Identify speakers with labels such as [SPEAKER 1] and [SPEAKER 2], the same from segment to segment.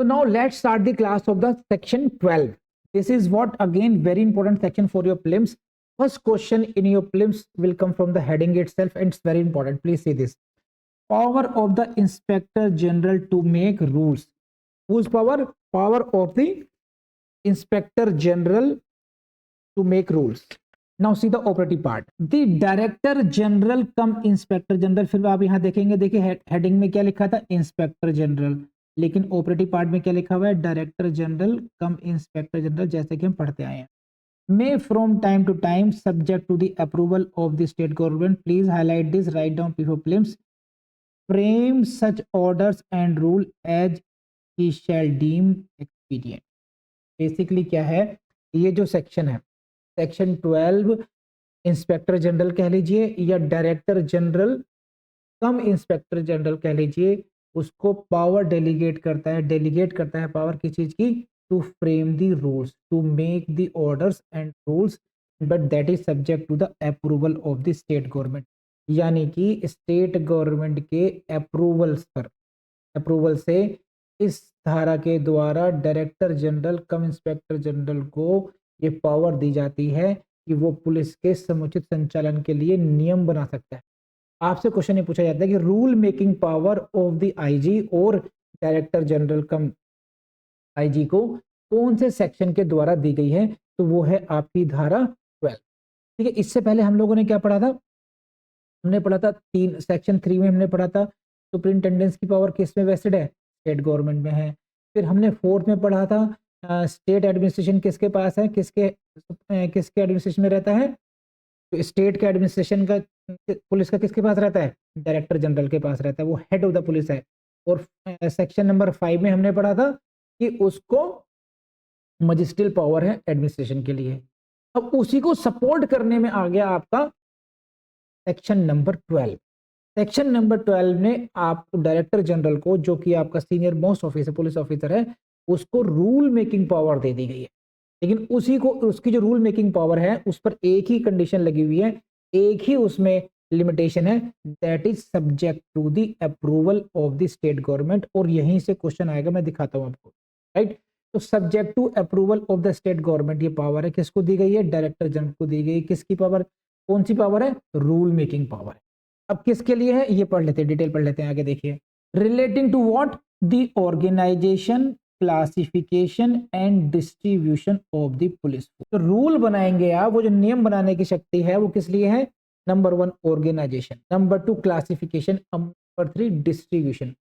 [SPEAKER 1] So now let's start the class of the section 12. This is what again very important section for your prelims. First question in your prelims will come from the heading itself, and it's very important. Please see this. Power of the Inspector General to make rules. Whose power? Power of the Inspector General to make rules. Now see the operative part. The Director General come Inspector General, फिर आप यहाँ देखेंगे, देखिए heading में क्या लिखा था, inspector general, लेकिन ऑपरेटिव पार्ट में क्या लिखा हुआ है, डायरेक्टर जनरल कम इंस्पेक्टर जनरल, जैसे कि हम पढ़ते आए हैं. May from time to time subject to the approval of the state government. Please highlight this, write down before prelims. Frame such orders and rule as he shall deem expedient. Basically क्या है, ये जो section है, section 12 inspector general कह लीजिए या director general कम inspector general कह लीजिए, उसको पावर डेलीगेट करता है पावर किस चीज की, to frame the rules, to make the orders and rules, but that is subject to the approval of the state government. यानी कि स्टेट गवर्नमेंट के अप्रूवल से इस धारा के द्वारा डायरेक्टर जनरल कम इंस्पेक्टर जनरल को ये पावर दी जाती है कि वो पुलिस के समुचित संचालन के लिए नियम बना सकता है. आपसे क्वेश्चन ये पूछा जाता है कि rule making power of the IG और डायरेक्टर जनरल कम आईजी को कौन से सेक्शन के द्वारा दी गई है, तो वो है आपकी धारा 12. ठीक है, इससे पहले हम लोगों ने क्या पढ़ा था, हमने पढ़ा था सेक्शन 3 में हमने पढ़ा था सुपरिंटेंडेंस की पावर किस में वेस्टेड है, स्टेट गवर्नमेंट में है. फिर हमने 4th में पढ़ा था स्टेट एडमिनिस्ट्रेशन किसके पास है, किसके एडमिनिस्ट्रेशन में रहता है, तो स्टेट के एडमिनिस्ट्रेशन का पुलिस का किसके पास रहता है, डायरेक्टर जनरल के पास रहता है, वो हेड ऑफ द पुलिस है. और सेक्शन नंबर 5 में हमने पढ़ा था कि उसको मजिस्ट्रियल पावर है एडमिनिस्ट्रेशन के लिए. अब उसी को सपोर्ट करने में आ गया आपका सेक्शन नंबर 12. सेक्शन नंबर 12 ने आपको डायरेक्टर जनरल को, जो कि आपका senior most officer police officer है, उसको रूल मेकिंग पावर दे दी गई है. लेकिन उसकी जो रूल मेकिंग पावर है उस पर एक ही कंडीशन लगी हुई है, एक ही उसमें लिमिटेशन है, that is subject to the approval of the state government. और यहीं से क्वेश्चन आएगा, मैं दिखाता हूं आपको. राइट, तो subject to approval of the state government, ये पावर है किसको दी गई है, डायरेक्टर जनरल को दी गई. किसकी पावर, कौन सी पावर है, रूल मेकिंग पावर. अब किसके लिए है ये पढ़ लेते हैं, डिटेल पढ़ लेते हैं. आगे देखिए, relating to what, the organisation, classification and distribution of the police. तो रूल बनाएंगे आप, वो जो नियम बनाने की शक्ति है वो किस लिए है, number 1 organisation, number 2 classification, number 3 distribution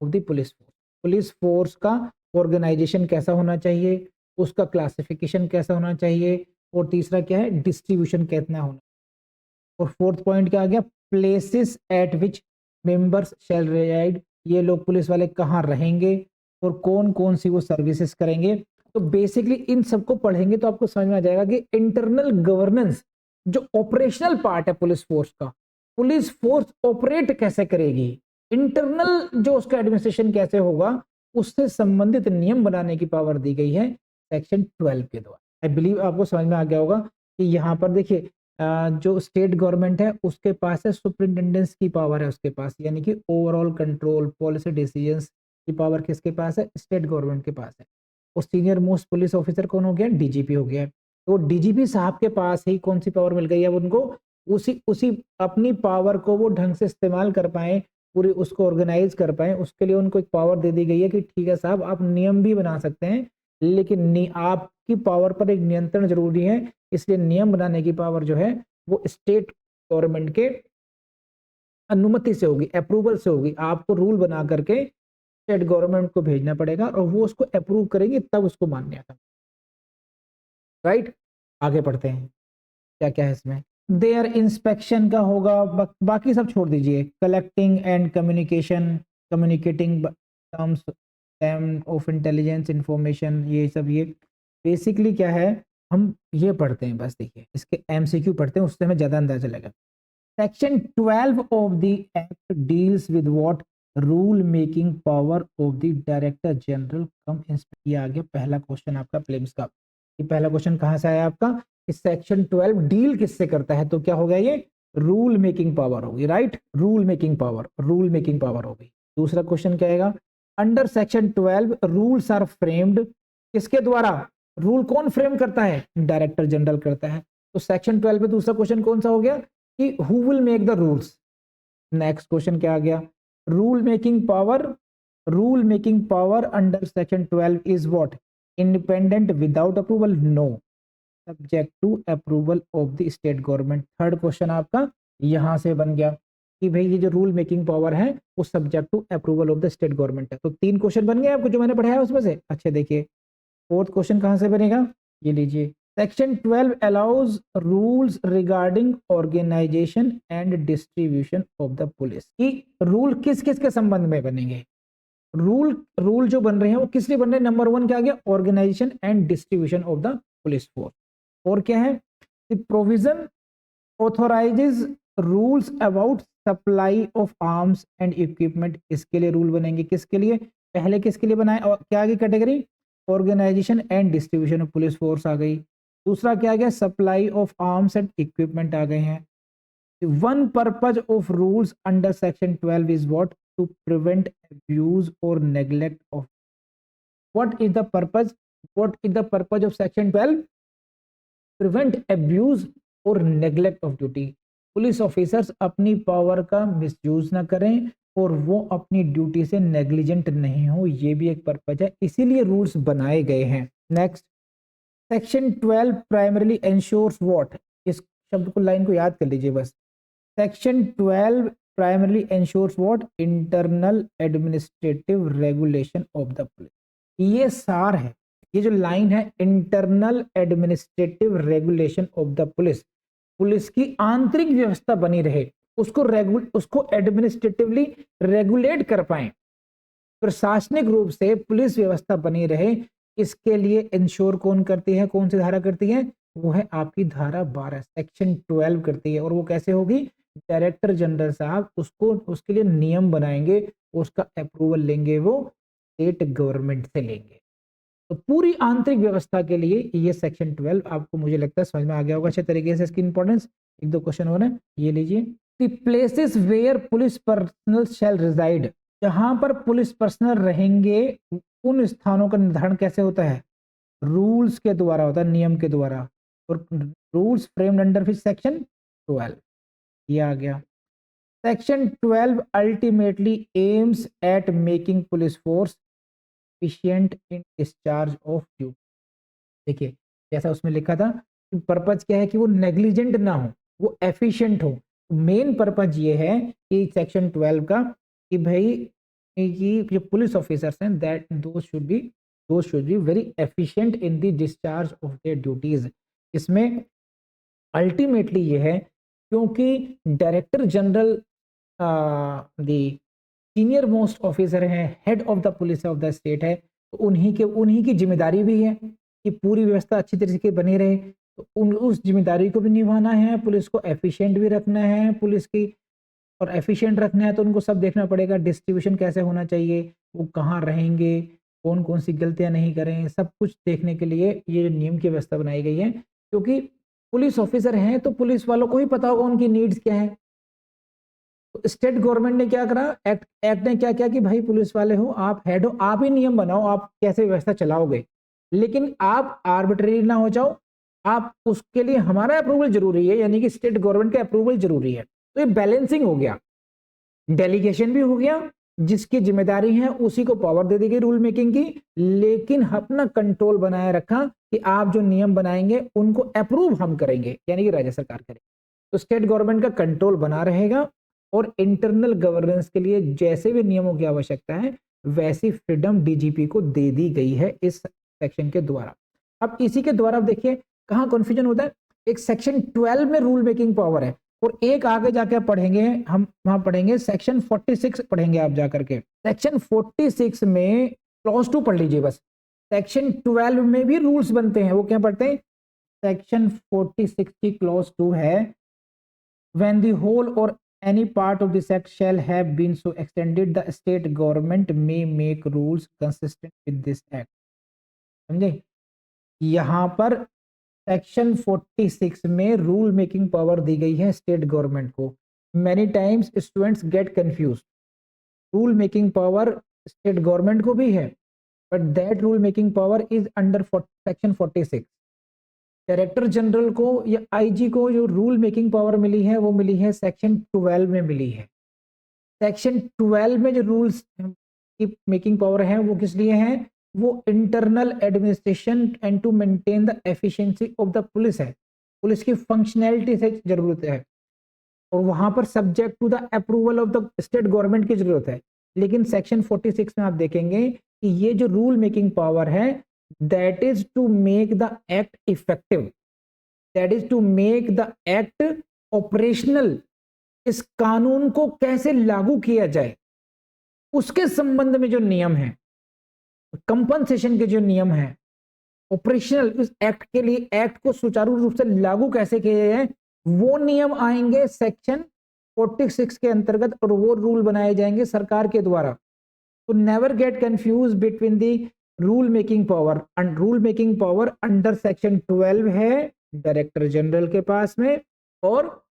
[SPEAKER 1] of the police force. Police force का ऑर्गेनाइजेशन कैसा होना चाहिए, उसका क्लासिफिकेशन कैसा होना चाहिए, और तीसरा क्या है, डिस्ट्रीब्यूशन कितना होना. और 4th पॉइंट क्या आ गया, प्लेसेस एट विच मेंबर्स शैल रेजाइड, ये लोग पुलिस वाले कहाँ रहेंगे और कौन कौन सी वो सर्विसेज करेंगे. तो बेसिकली इन सबको पढ़ेंगे तो आपको समझ में आ जाएगा कि इंटरनल गवर्नेंस, जो ऑपरेशनल पार्ट है पुलिस फोर्स का, पुलिस फोर्स ऑपरेट कैसे करेगी, इंटरनल जो उसका एडमिनिस्ट्रेशन कैसे होगा, उससे संबंधित नियम बनाने की पावर दी गई है सेक्शन 12 के द्वारा. आई बिलीव आपको समझ में आ गया होगा कि यहाँ पर देखिए जो स्टेट गवर्नमेंट है उसके पास है सुपरिंटेंडेंस की पावर है उसके पास, यानी कि ओवरऑल कंट्रोल पॉलिसी डिसीजंस की पावर किसके पास है, स्टेट गवर्नमेंट के पास है. और सीनियर मोस्ट पुलिस ऑफिसर कौन हो गया, डीजीपी हो गया. तो डीजीपी साहब के पास ही कौन सी पावर मिल गई है उनको, उसी अपनी पावर को वो ढंग से इस्तेमाल कर पाए, पूरी उसको ऑर्गेनाइज कर पाए, उसके लिए उनको एक पावर दे दी गई है कि ठीक है साहब आप नियम भी बना सकते हैं, लेकिन आपकी पावर पर एक नियंत्रण जरूरी है. इसलिए नियम बनाने की पावर जो है वो स्टेट गवर्नमेंट के अनुमति से होगी, अप्रूवल से होगी. आपको रूल बना करके स्टेट गवर्नमेंट को भेजना पड़ेगा और वो उसको अप्रूव करेंगे तब उसको मान्य आता. राइट, आगे पढ़ते हैं क्या क्या है इसमें. देयर इंस्पेक्शन का होगा, बाकी सब छोड़ दीजिए. Collecting and communicating terms of intelligence information, ये सब ये बेसिकली क्या है, हम ये पढ़ते हैं बस. देखिए इसके एमसीक्यू पढ़ते हैं, उससे हमें ज्यादा अंदाजा लगा. Section 12 of the act deals with what, rule making power of the director general come inspector. ये आ गया पहला क्वेश्चन आपका प्रीलिम्स का. ये पहला क्वेश्चन कहाँ से आया आपका, इस सेक्शन 12 डील किससे करता है, तो क्या हो गया, ये रूल मेकिंग पावर होगी. राइट, रूल मेकिंग पावर होगी. दूसरा क्वेश्चन क्या आएगा, under section 12 rules are framed, किसके द्वारा? रूल कौन फ्रेम करता है? डायरेक्टर जनरल करता है। तो सेक्शन 12 में दूसरा क्वेश्चन कौन सा हो गया कि who will make the rules. Next question क्या आ गया? Rule making power under section 12 is what? Independent without approval? No, subject to approval of the state government. Third question आपका यहां से बन गया कि भाई ये जो रूल मेकिंग पावर है वो subject to approval of the state government है। तो 3 क्वेश्चन बन गए आपको जो मैंने पढ़ाया उसमें से। अच्छा देखिए फोर्थ क्वेश्चन कहां से बनेगा, ये लीजिए। Section 12 allows rules regarding organisation and distribution of the police. की रूल किस किस के संबंध में बनेंगे? रूल जो बन रहे हैं वो किस लिए बन रहे हैं? नंबर 1 क्या आ गया? Organisation and distribution of the police force. और क्या है? The provision authorises rules about supply of arms and equipment. इसके लिए रूल बनेंगे। किसके लिए? पहले किसके लिए बनाए? और क्या आ गई category? Organization and distribution of police force आ गई। दूसरा क्या आ गया? Supply of arms and equipment आ गए हैं। One purpose of rules under section 12 is what? To prevent abuse और neglect of. What is the purpose of section 12? Prevent abuse और neglect of duty. Police officers अपनी power का misuse ना करें और वो अपनी ड्यूटी से नेग्लिजेंट नहीं हो, ये भी एक पर्पज है, इसीलिए रूल्स बनाए गए हैं। Next, section 12 primarily ensures what? इस शब्द को लाइन को याद कर लीजिए बस। Section 12 primarily ensures what? Internal administrative regulation of the police. ये सार है, ये जो लाइन है internal administrative regulation of the police, police की आंतरिक व्यवस्था बनी रहे, उसको एडमिनिस्ट्रेटिवली रेगुलेट कर पाए, प्रशासनिक रूप से पुलिस व्यवस्था बनी रहे, इसके लिए इंश्योर कौन करती है? कौन सी धारा करती है? वो है आपकी धारा 12 सेक्शन 12 करती है। और वो कैसे होगी? डायरेक्टर जनरल साहब उसको उसके लिए नियम बनाएंगे, उसका अप्रूवल लेंगे, वो स्टेट गवर्नमेंट से लेंगे। तो पूरी आंतरिक व्यवस्था के लिए ये सेक्शन 12 आपको मुझे लगता है समझ में आ गया होगा अच्छे तरीके से। इसकी इंपॉर्टेंस एक दो क्वेश्चन और है, ये लीजिए। The places where police personnel shall reside, जहां पर पुलिस पर्सनल रहेंगे उन स्थानों का निर्धारण कैसे होता है? रूल्स के द्वारा होता है, नियम के द्वारा। और rules framed under which section? 12। ये आ गया। Section 12 ultimately aims at making police force efficient in discharge of duty. देखिए जैसा उसमें लिखा था कि पर्पज क्या है कि वो नेग्लिजेंट ना हो, वो एफिशिएंट हो। मेन पर्पज ये है कि सेक्शन 12 का कि भाई कि जो पुलिस ऑफिसर्स हैं that those should be very efficient in the discharge of their duties. इसमें अल्टीमेटली ये है क्योंकि director general the senior most officer है, head of the police of the state है, तो उन्हीं की जिम्मेदारी भी है कि पूरी व्यवस्था अच्छी तरीके से बनी रहे। तो उस जिम्मेदारी को भी निभाना है, पुलिस को एफिशिएंट भी रखना है, पुलिस की और एफिशिएंट रखना है तो उनको सब देखना पड़ेगा, डिस्ट्रीब्यूशन कैसे होना चाहिए, वो कहाँ रहेंगे, कौन कौन सी गलतियां नहीं करें, सब कुछ देखने के लिए ये नियम की व्यवस्था बनाई गई है। क्योंकि पुलिस ऑफिसर हैं तो पुलिस वालों को ही पता होगा उनकी नीड्स क्या है। तो स्टेट गवर्नमेंट ने क्या करा, एक्ट ने क्या किया कि भाई पुलिस वाले हो, आप हेड हो, आप ही नियम बनाओ, आप कैसे व्यवस्था चलाओगे, लेकिन आप आर्बिट्रेरी ना हो जाओ, आप उसके लिए हमारा अप्रूवल जरूरी है, यानी कि स्टेट गवर्नमेंट का अप्रूवल जरूरी है। तो ये बैलेंसिंग हो गया, डेलीगेशन भी हो गया, जिसकी जिम्मेदारी है उसी को पावर दे दी गई रूल मेकिंग की, लेकिन अपना कंट्रोल बनाए रखा कि आप जो नियम बनाएंगे उनको अप्रूव हम करेंगे, यानी कि राज्य सरकार करेगी। तो स्टेट गवर्नमेंट का कंट्रोल बना रहेगा और इंटरनल गवर्नेंस के लिए जैसे भी नियमों की आवश्यकता है वैसी फ्रीडम डीजीपी को दे दी गई है इस सेक्शन के द्वारा। अब इसी के द्वारा देखिए कहां कंफ्यूजन होता है, एक सेक्शन 12 में रूल मेकिंग पावर है और एक आगे जाकर पढ़ेंगे, हम वहां पढ़ेंगे सेक्शन 46 पढ़ेंगे आप जाकर के। सेक्शन 46 में क्लॉज 2 पढ़ लीजिए बस। सेक्शन 12 में भी रूल्स बनते हैं, वो क्या पढ़ते हैं? सेक्शन 46 की क्लॉज 2 है, when the whole or any part of this act shall have been so extended, the state government may make rules consistent with this act। समझे? यहां पर सेक्शन 46 में रूल मेकिंग पावर दी गई है स्टेट गवर्नमेंट को। Many times students get confuse, rule making power state government को भी है, but that rule making power is under section 46। Director general को या आईजी को जो रूल मेकिंग पावर मिली है वो मिली है सेक्शन 12 में मिली है। सेक्शन 12 में जो रूल्स की मेकिंग पावर है वो किस लिए है? वो internal administration and to maintain the efficiency of the police है, पुलिस की फंक्शनैलिटी से जरूरत है, और वहां पर subject to the approval of the state government की जरूरत है। लेकिन सेक्शन 46 में आप देखेंगे कि ये जो रूल मेकिंग पावर है that is to make the act effective, that is to make the act operational. इस कानून को कैसे लागू किया जाए उसके संबंध में जो नियम है, कंपनसेशन के जो नियम है, ऑपरेशनल इस एक्ट के लिए, एक्ट को सुचारू रूप से लागू कैसे किया जाए, वो नियम आएंगे सेक्शन 46 के अंतर्गत, और वो रूल बनाए जाएंगे सरकार के द्वारा। तो never get confuse between the rule making power and rule making power under section 12 है डायरेक्टर जनरल के पास में, और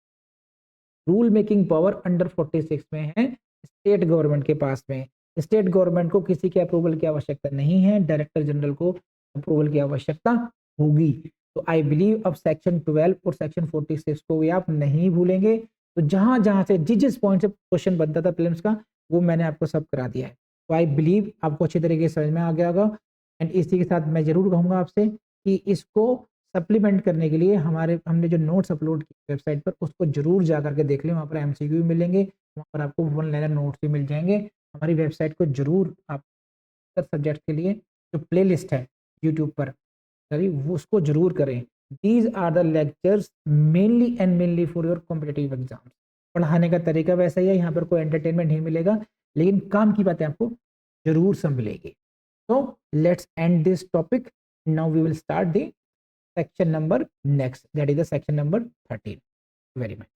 [SPEAKER 1] रूल मेकिंग पावर अंडर 46 में है स्टेट गवर्नमेंट के पास में। स्टेट गवर्नमेंट को किसी के अप्रूवल की आवश्यकता नहीं है, डायरेक्टर जनरल को अप्रूवल की आवश्यकता होगी। तो आई बिलीव अब सेक्शन 12 और सेक्शन 46 को भी आप नहीं भूलेंगे। तो जहां जहां से जिस पॉइंट से क्वेश्चन बनता था प्रीलिम्स का वो मैंने आपको सब करा दिया है। तो आई बिलीव आपको अच्छी तरीके से समझ में आ गया होगा। एंड इसी के साथ मैं जरूर कहूंगा आपसे कि इसको सप्लीमेंट करने के लिए हमने जो नोट्स अपलोड किए वेबसाइट पर उसको जरूर जा करके देख लें। वहाँ पर एमसीक्यू भी मिलेंगे, वहाँ पर आपको वन लाइनर नोट्स भी मिल जाएंगे। हमारी वेबसाइट को जरूर आप सब्जेक्ट के लिए जो प्ले लिस्ट है यूट्यूब पर सभी उसको जरूर करें। These are the lectures mainly and mainly for your competitive exams. पढ़ाने का तरीका वैसा ही है, यहाँ पर कोई एंटरटेनमेंट नहीं मिलेगा, लेकिन काम की बातें आपको जरूर सब मिलेगी। तो let's end this topic, now we will start the section number next, that is the section number 13. Very much.